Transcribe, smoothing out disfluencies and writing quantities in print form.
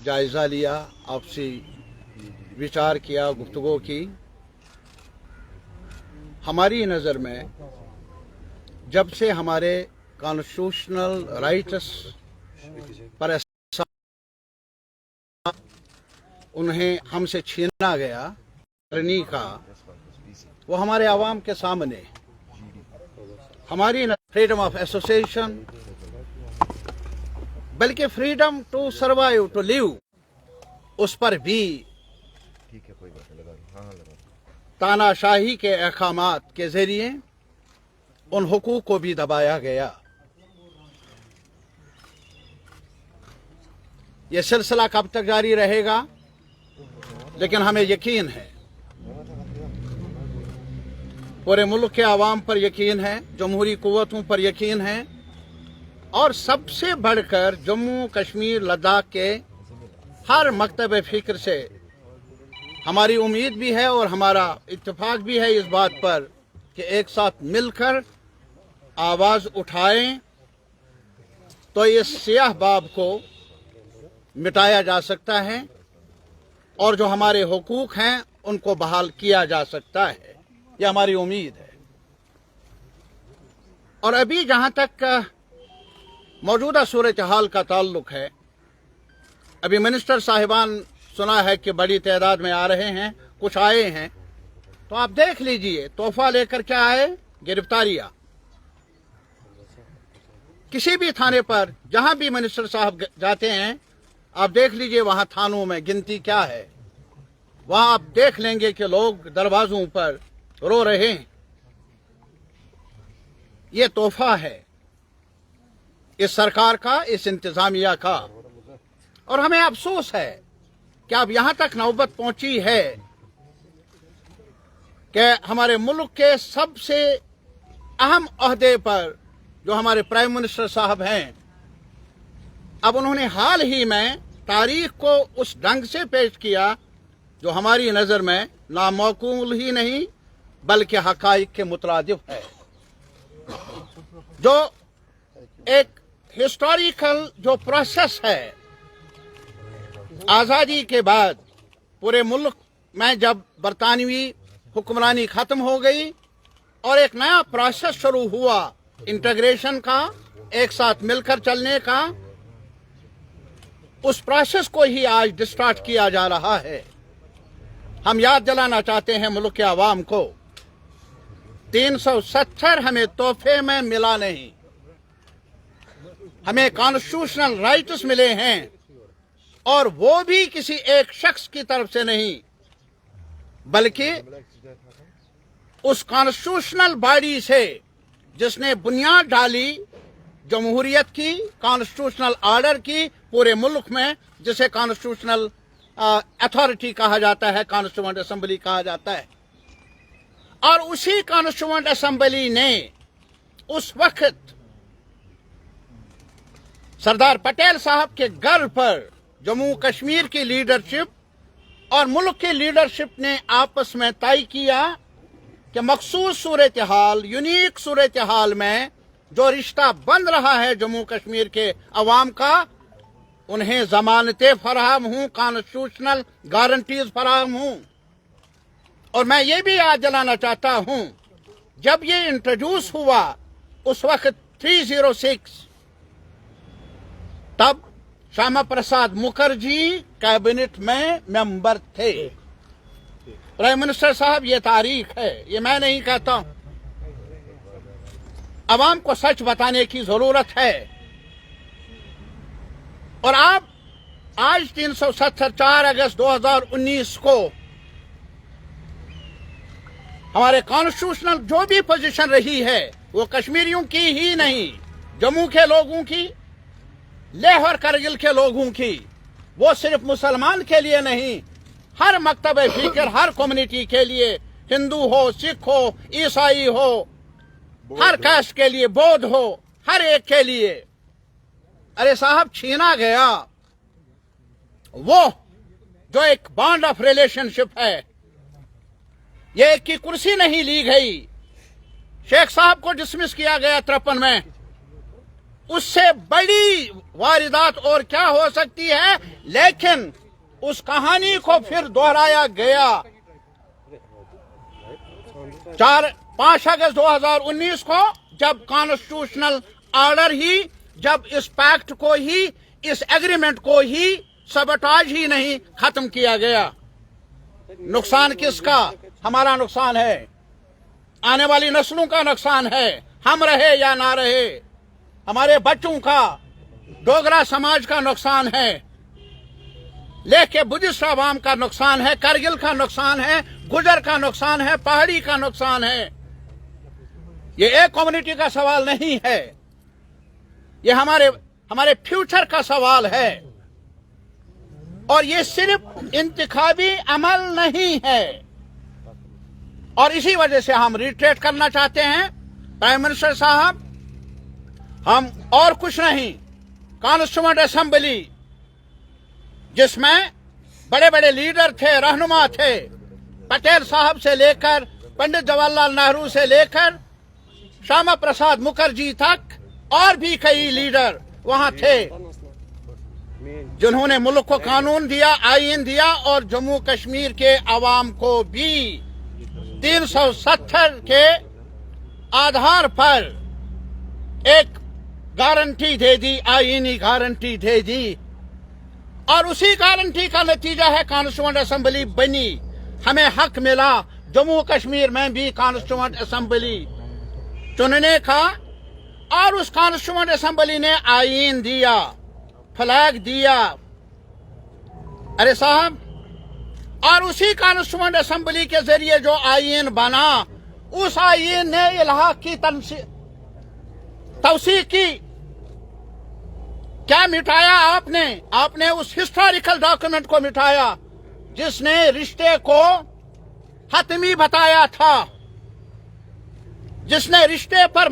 जायज़ा लिया, आपसी विचार किया, गुफ्तगू की। हमारी नज़र में जब से हमारे कॉन्स्टिट्यूशनल राइट्स पर उन्हें हमसे छीना गया करने का, वो हमारे आवाम के सामने हमारी फ्रीडम ऑफ एसोसिएशन बल्कि freedom to survive to live, उस पर भी तानाशाही के अहकामात के जरिए उन हुकूक को भी दबाया गया। ये सिलसिला कब तक जारी रहेगा, लेकिन हमें यकीन है, पूरे मुल्क के आवाम पर यकीन है, जमहूरी कुव्वतों पर यकीन है, और सबसे बढ़कर जम्मू कश्मीर लद्दाख के हर मकतब फिक्र से हमारी उम्मीद भी है और हमारा इत्तेफाक भी है इस बात पर कि एक साथ मिलकर आवाज़ उठाएं तो इस सियाह बाब को मिटाया जा सकता है और जो हमारे हुकूक हैं उनको बहाल किया जा सकता है। यह हमारी उम्मीद है। और अभी जहां तक मौजूदा सूरत हाल का ताल्लुक है, अभी मिनिस्टर साहिबान सुना है कि बड़ी तादाद में आ रहे हैं, कुछ आए हैं, तो आप देख लीजिए तोहफा लेकर क्या आए, गिरफ्तारियां। किसी भी थाने पर जहां भी मिनिस्टर साहब जाते हैं, आप देख लीजिए वहां थानों में गिनती क्या है। वहां आप देख लेंगे कि लोग दरवाजों पर रो रहे हैं। ये तोहफा है इस सरकार का, इस इंतजामिया का। और हमें अफसोस है कि अब यहां तक नौबत पहुंची है कि हमारे मुल्क के सबसे अहम ओहदे पर जो हमारे प्राइम मिनिस्टर साहब हैं, अब उन्होंने हाल ही में तारीख को उस ढंग से पेश किया जो हमारी नजर में नामौकूल ही नहीं बल्कि हकाइक के मुतरादिफ है। जो एक हिस्टोरिकल जो प्रोसेस है, आज़ादी के बाद पूरे मुल्क में जब बरतानवी हुक्मरानी खत्म हो गई और एक नया प्रोसेस शुरू हुआ इंटीग्रेशन का, एक साथ मिलकर चलने का, उस प्रोसेस को ही आज डिस्टार्ट किया जा रहा है। हम याद दिलाना चाहते हैं मुल्क के आवाम को, 370 हमें तोहफे में मिला नहीं, हमें कॉन्स्टिट्यूशनल राइट्स मिले हैं, और वो भी किसी एक शख्स की तरफ से नहीं बल्कि उस कॉन्स्टिट्यूशनल बॉडी से जिसने बुनियाद डाली जमहूरियत की, कॉन्स्टिट्यूशनल ऑर्डर की पूरे मुल्क में, जिसे कॉन्स्टिट्यूशनल अथॉरिटी कहा जाता है, कॉन्स्टिट्यूएंट असेंबली कहा जाता है। और उसी कॉन्स्टिट्यूएंट असेंबली ने उस वक्त सरदार पटेल साहब के घर पर जम्मू कश्मीर की लीडरशिप और मुल्क की लीडरशिप ने आपस में तय किया कि मखसूस सूरत हाल, यूनिक सूरत हाल में जो रिश्ता बन रहा है जम्मू कश्मीर के अवाम का, उन्हें जमानतें फराहम हूं, कॉन्स्टिट्यूशनल गारंटीज फराहम हूं। और मैं ये भी याद दिलाना चाहता हूं, जब ये इंट्रोड्यूस हुआ उस वक्त 306 तब श्यामा प्रसाद मुखर्जी कैबिनेट में मेंबर थे। प्राइम मिनिस्टर साहब, ये तारीख है, ये मैं नहीं कहता हूं। अवाम को सच बताने की जरूरत है। और आप आज 370 4 अगस्त 2019 को हमारे कॉन्स्टिट्यूशनल जो भी पोजीशन रही है वो कश्मीरियों की ही नहीं, जम्मू के लोगों की, लेह और करगिल के लोगों की, वो सिर्फ मुसलमान के लिए नहीं, हर मकतब फिक्र, हर कम्युनिटी के लिए, हिंदू हो, सिख हो, ईसाई हो, हर कास्ट के लिए, बौद्ध हो, हर एक के लिए। अरे साहब, छीना गया वो जो एक बॉन्ड ऑफ रिलेशनशिप है। ये एक की कुर्सी नहीं ली गई। शेख साहब को डिसमिस किया गया 53 में, اس سے بڑی واردات اور کیا ہو سکتی ہے؟ لیکن اس کہانی کو پھر دہرایا گیا 5 اگست 2019 کو، جب کانسٹیٹیوشنل آرڈر ہی، جب اس پیکٹ کو ہی، اس ایگریمنٹ کو ہی، سبٹاج ہی نہیں ختم کیا گیا۔ نقصان کس کا؟ ہمارا نقصان ہے، آنے والی نسلوں کا نقصان ہے، ہم رہے یا نہ رہے، ہمارے بچوں کا، ڈوگرا سماج کا نقصان ہے، لیکن بدھسٹ عوام کا نقصان ہے، کرگل کا نقصان ہے، گجر کا نقصان ہے، پہاڑی کا نقصان ہے۔ یہ ایک کمیونٹی کا سوال نہیں ہے، یہ ہمارے فیوچر کا سوال ہے، اور یہ صرف انتخابی عمل نہیں ہے۔ اور اسی وجہ سے ہم ریٹریٹ کرنا چاہتے ہیں پرائم منسٹر صاحب، ہم اور کچھ نہیں، کانسٹیٹیوئنٹ اسمبلی جس میں بڑے بڑے لیڈر تھے، رہنما تھے، پٹیل صاحب سے لے کر پنڈت جواہر لال نہرو سے لے کر شیاما پرساد مکھرجی تک، اور بھی کئی لیڈر وہاں تھے جنہوں نے ملک کو قانون دیا، آئین دیا، اور جموں کشمیر کے عوام کو بھی 370 کے آدھار پر ایک گارنٹی دے دی، آئینی گارنٹی دے دی، اور اسی گارنٹی کا نتیجہ ہے کانسٹیٹیوئنٹ اسمبلی بنی، ہمیں حق ملا جموں کشمیر میں بھی کانسٹیٹیوئنٹ اسمبلی چننے کا، اور اس کانسٹیٹیوئنٹ اسمبلی نے آئین دیا، فلیگ دیا۔ ارے صاحب، اور اسی کانسٹیٹیوئنٹ اسمبلی کے ذریعے جو آئین بنا، اس آئین نے الحاق کی توثیق کی۔ کیا مٹایا آپ نے اس ہسٹوریکل ڈاکومنٹ کو مٹایا جس نے رشتے کو حتمی بتایا تھا، جس نے رشتے پر